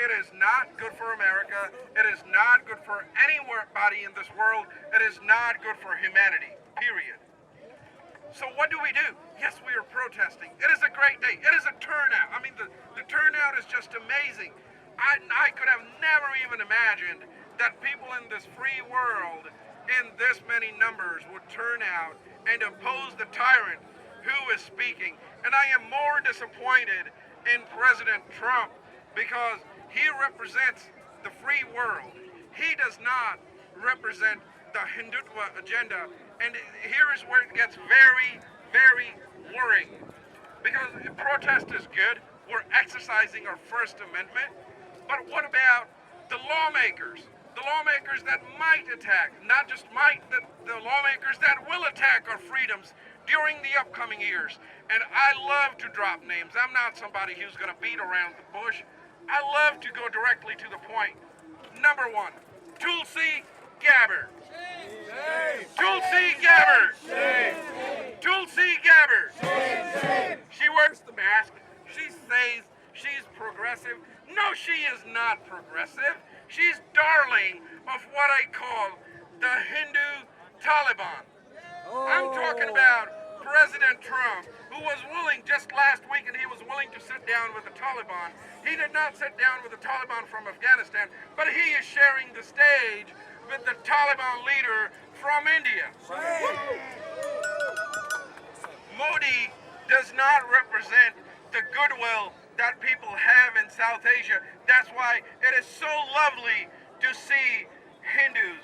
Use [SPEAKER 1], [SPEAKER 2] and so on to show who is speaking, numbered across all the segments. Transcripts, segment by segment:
[SPEAKER 1] It is not good for America. It is not good for anybody in this world. It is not good for humanity, period. So what do? Yes, we are protesting. It is a great day. It is a turnout. I mean, the turnout is just amazing. I could have never even imagined that people in this free world in this many numbers would turn out and oppose the tyrant who is speaking. And I am more disappointed in President Trump because he represents the free world. He does not represent the Hindutva agenda. And here is where it gets very, very worrying. Because protest is good. We're exercising our First Amendment. But what about the lawmakers? The lawmakers that might attack, not just might, the lawmakers that will attack our freedoms during the upcoming years. And I love to drop names. I'm not somebody who's going to beat around the bush. I love to go directly to the point. Number one, Tulsi Gabbard. Tulsi Gabbard. Tulsi Gabbard. She wears the mask. She says she's progressive. No, she is not progressive. She's darling of what I call the Hindu Taliban. I'm talking about President Trump, who was willing just last week, and he was willing to sit down with the Taliban. He did not sit down with the Taliban from Afghanistan, but he is sharing the stage with the Taliban leader from India. Modi does not represent the goodwill that people have in South Asia. That's why it is so lovely to see Hindus,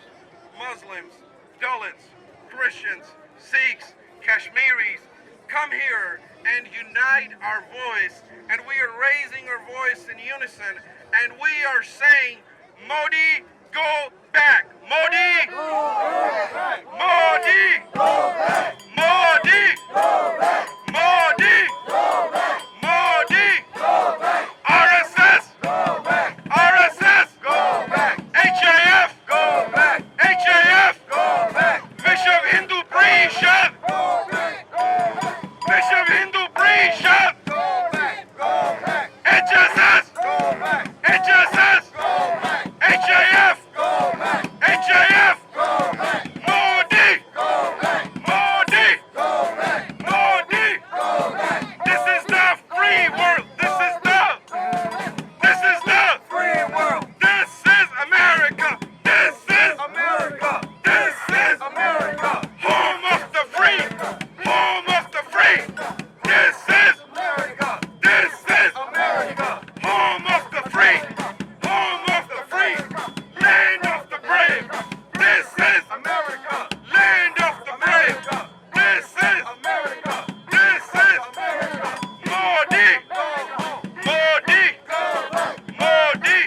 [SPEAKER 1] Muslims, Dalits, Christians, Sikhs, Kashmiris come here and unite our voice. And we are raising our voice in unison. And we are saying, Modi, go back. Modi! Go back. Modi! Go back. Modi! Go back. Modi! Go back. Modi! Go back. RSS! Go back. RSS! Go back. HIF! Go back. HIF! Go back. Vishwa Hindu Parishad! Go back. Vishwa Hindu Parishad! Go back. Go back. HSS! Go back. HSS! Go back. HIF! Go back. HIF! Go back. Modi! Go back. Modi! Go back. Modi! Go back. This is the free world. This is the free world. This is America. This is America. This is America. Home of the free. Home of the free. This is America. This is America. Home of the free. Home of the free. Land of the brave. This is America. Land of the brave. This is America. This is America. Modi. Modi. Modi.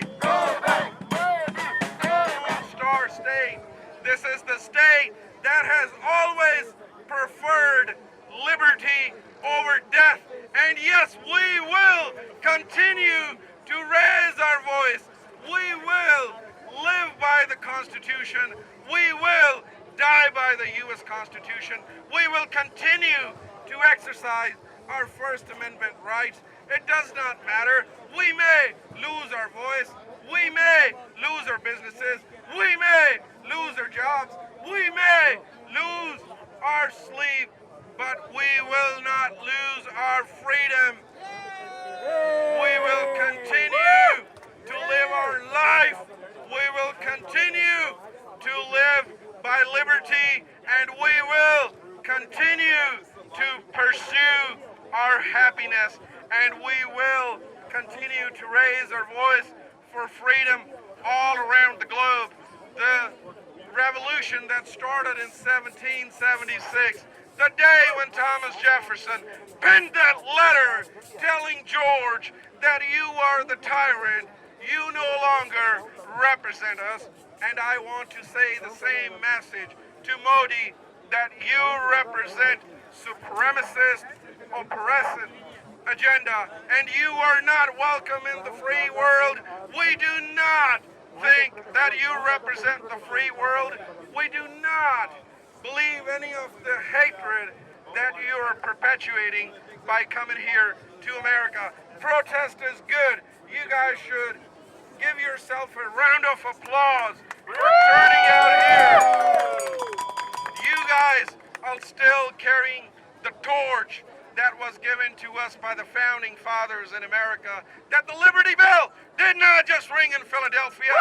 [SPEAKER 1] Star state. This is the state that has always preferred liberty over death. And yes, we will continue to raise our voice. We will live by the Constitution. We will die by the U.S. Constitution. We will continue to exercise our First Amendment rights. It does not matter. We may lose our voice. We may lose our businesses. We may lose our jobs. We may lose our sleep, but we will not lose our freedom. We will continue to live our life. We will continue to live by liberty, and we will continue to pursue our happiness, and we will continue to raise our voice for freedom all around the globe. The revolution that started in 1776, the day when Thomas Jefferson penned that letter telling George that you are the tyrant, you no longer represent us. And I want to say the same message to Modi, that you represent supremacist, oppressive agenda, and you are not welcome in the free world. We do not think that you represent the free world. We do not believe any of the hatred that you are perpetuating by coming here to America. Protest is good. You guys should Give yourself a round of applause for turning out here. You guys are still carrying the torch that was given to us by the founding fathers in America, that the Liberty Bell did not just ring in Philadelphia,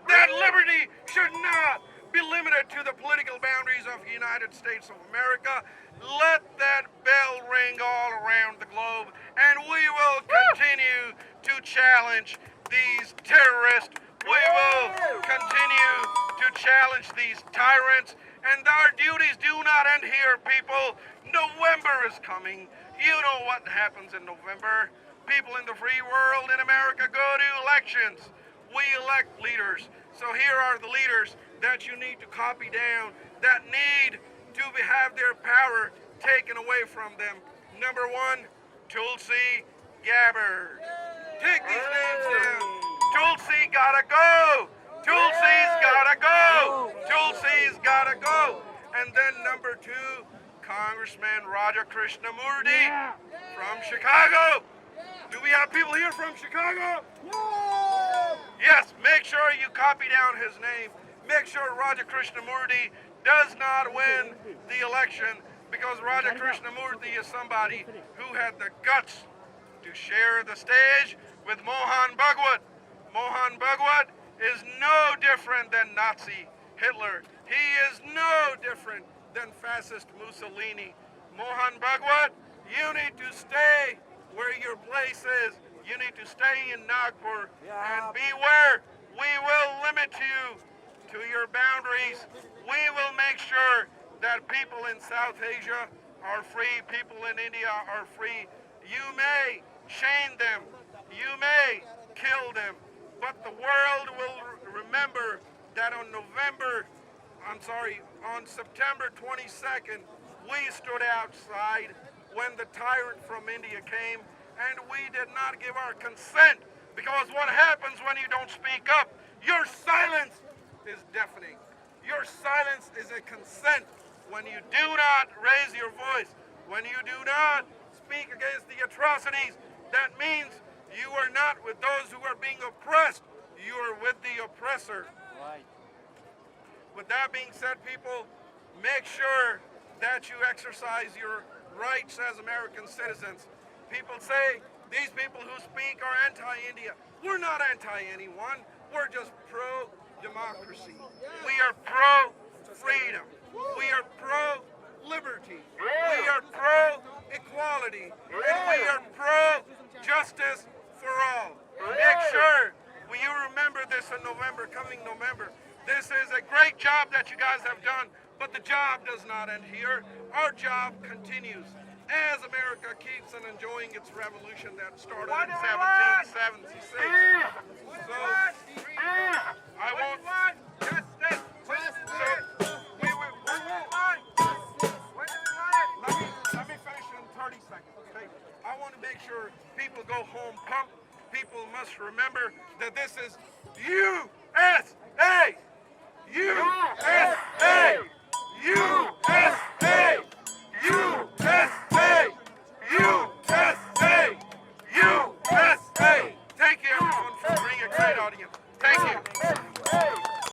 [SPEAKER 1] that liberty should not be limited to the political boundaries of the United States of America. Let that bell ring all around the globe, and we will continue to challenge these terrorists. We will continue to challenge these tyrants, and our duties do not end here, people. November is coming. You know what happens in November. People in the free world in America go to elections. We elect leaders. So here are the leaders that you need to copy down, that need to have their power taken away from them. Number one, Tulsi Gabbard. Take these names down. Tulsi gotta go. Tulsi's gotta go. Tulsi's gotta go. And then number two, Congressman Raja Krishnamurti from Chicago. Do we have people here from Chicago? Yes, make sure you copy down his name. Make sure Raja Krishnamurti does not win the election, because Raja Krishnamurti is somebody who had the guts to share the stage with Mohan Bhagwat. Mohan Bhagwat is no different than Nazi Hitler. He is no different than fascist Mussolini. Mohan Bhagwat, you need to stay where your place is. You need to stay in Nagpur, and beware, we will limit you to your boundaries. We will make sure that people in South Asia are free, people in India are free. You may chain them, you may kill them, but the world will remember that on September 22nd, we stood outside when the tyrant from India came, and we did not give our consent, because what happens when you don't speak up? Your silence is deafening. Your silence is a consent. When you do not raise your voice, when you do not speak against the atrocities, that means you are not with those who are being oppressed. You are with the oppressor. Right. With that being said, people, make sure that you exercise your rights as American citizens. People say these people who speak are anti-India. We're not anti-anyone. We're just pro-democracy. We are pro-freedom. We are pro-liberty. We are pro-equality. And we are pro-justice for all. Make sure you remember this in November, coming November. This is a great job that you guys have done, but the job does not end here. Our job continues as America keeps on enjoying its revolution that started in 1776. So, I won't... Justice! Let me finish in 30 seconds, okay? I want to make sure people go home pumped. People must remember that this is USA! USA!